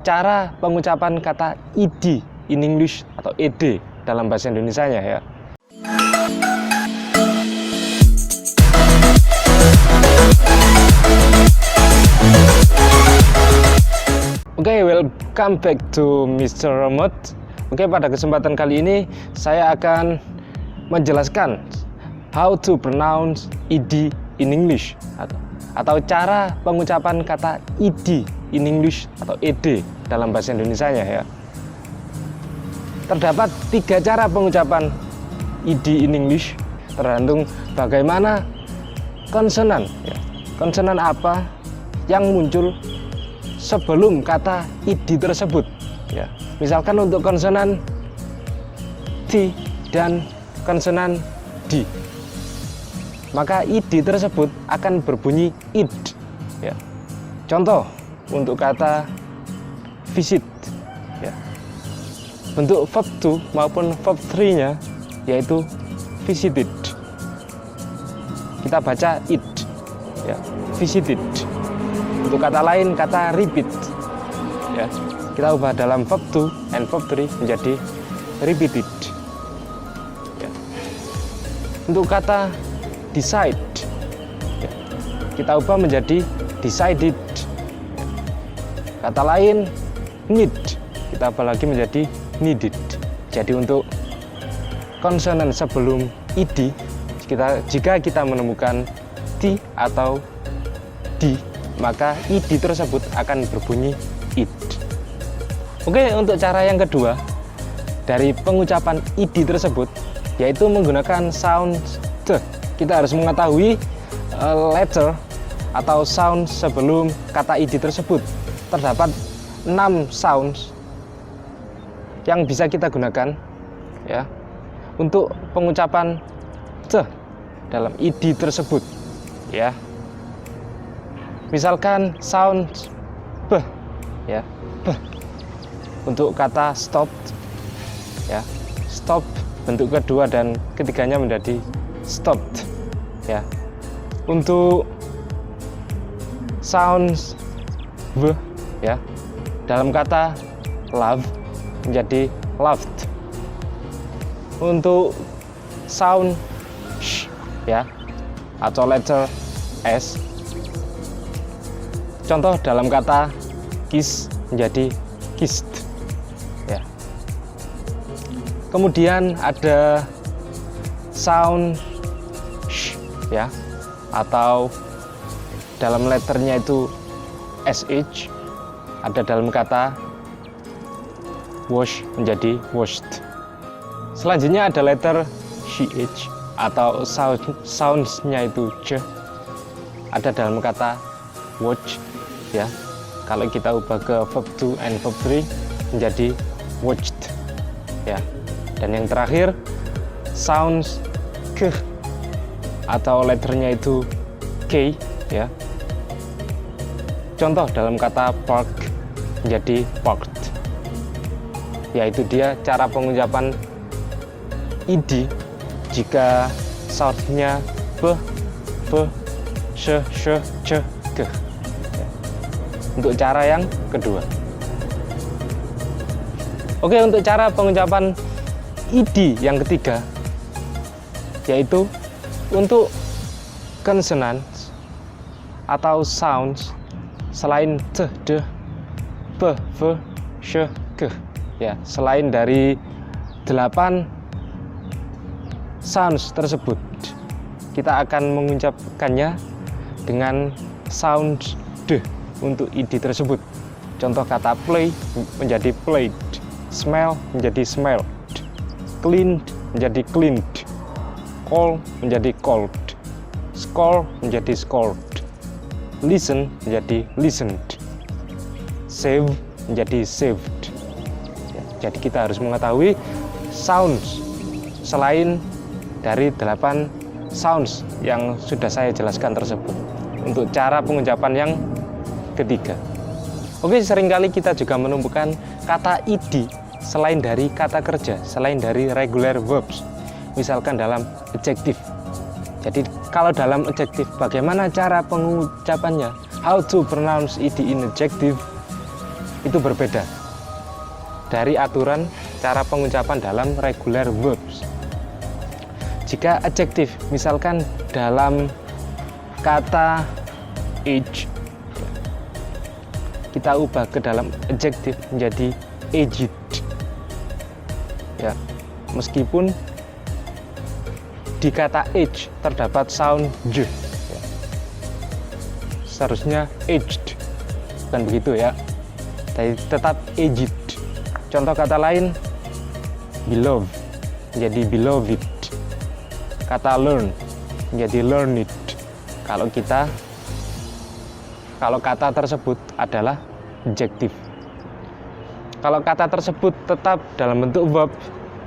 Cara pengucapan kata id in English atau ed dalam bahasa Indonesianya ya. Oke, welcome back to Mr. Remote. Oke, pada kesempatan kali ini saya akan menjelaskan how to pronounce id in English atau cara pengucapan kata id in English atau ed dalam bahasa Indonesianya ya. Terdapat 3 cara pengucapan id in English tergantung bagaimana konsonan ya. Konsonan apa yang muncul sebelum kata id tersebut ya. Misalkan untuk konsonan t dan konsonan d, maka id tersebut akan berbunyi id ya. Contoh untuk kata visit ya, bentuk verb to maupun verb 3 nya yaitu visited, kita baca id ya, visited. Untuk kata lain, kata repeat ya, kita ubah dalam verb to and verb 3 menjadi repeated ya. Untuk kata decide ya, kita ubah menjadi decided. Kata lain need, kita ubah lagi menjadi needed. Jadi untuk konsonan sebelum id, jika kita menemukan t atau d, maka id tersebut akan berbunyi id. Oke, untuk cara yang kedua dari pengucapan id tersebut yaitu menggunakan sound t. Kita harus mengetahui letter atau sound sebelum kata id tersebut. Terdapat 6 sounds yang bisa kita gunakan ya untuk pengucapan t dalam id tersebut ya. Misalkan sound b ya, b untuk kata stop ya, stop bentuk kedua dan ketiganya menjadi stopped ya. Untuk sound v ya, dalam kata love menjadi loved. Untuk sound sh ya atau letter s, contoh dalam kata kiss menjadi kissed ya. Kemudian ada sound sh ya, atau dalam letternya itu sh, ada dalam kata wash menjadi washed. Selanjutnya ada letter ch atau soundsnya itu j, ada dalam kata watch ya. Kalau kita ubah ke verb 2 and verb 3 menjadi watched ya. Dan yang terakhir sounds k atau letternya itu k ya. Contoh dalam kata park menjadi parked. Yaitu dia cara pengucapan id jika soundnya b, v, sh, c, k. Untuk cara yang kedua. Oke, untuk cara pengucapan id yang ketiga yaitu untuk konsonan atau sounds selain t, d, p, v, sh, k ya. Selain dari 8 sounds tersebut, kita akan mengucapkannya dengan sound d untuk id tersebut. Contoh kata play menjadi played, smell menjadi smelled, clean menjadi cleaned, call menjadi called, score menjadi scored, listen menjadi listened, save menjadi saved ya. Jadi kita harus mengetahui sounds selain dari 8 sounds yang sudah saya jelaskan tersebut untuk cara pengucapan yang ketiga. Oke, seringkali kita juga menemukan kata id selain dari kata kerja, selain dari regular verbs, misalkan dalam adjective. Jadi kalau dalam adjective bagaimana cara pengucapannya? How to pronounce id in adjective? itu berbeda dari aturan cara pengucapan dalam regular verbs. Jika adjektif, misalkan dalam kata age, kita ubah ke dalam adjektif menjadi aged. Ya, meskipun di kata age terdapat sound j, ya. Seharusnya aged, bukan begitu ya. Tapi tetap aged. Contoh kata lain, beloved menjadi beloved. Kata learn menjadi learned. Kalau kata tersebut adalah adjektif. Kalau kata tersebut tetap dalam bentuk verb,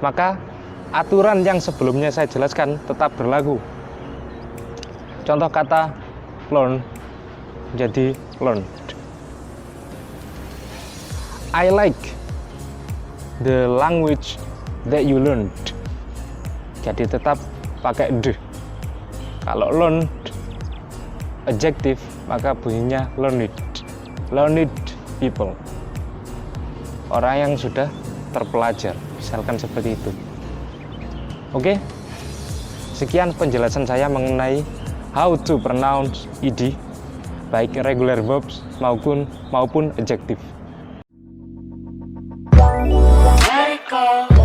maka aturan yang sebelumnya saya jelaskan tetap berlaku. Contoh kata learn jadi learned. I like the language that you learned. Jadi tetap pakai the. Kalau learned adjektif, maka bunyinya learned. Learned people. Orang yang sudah terpelajar, misalkan seperti itu. Oke, sekian penjelasan saya mengenai how to pronounce ed, baik regular verbs maupun adjektif. Let it go.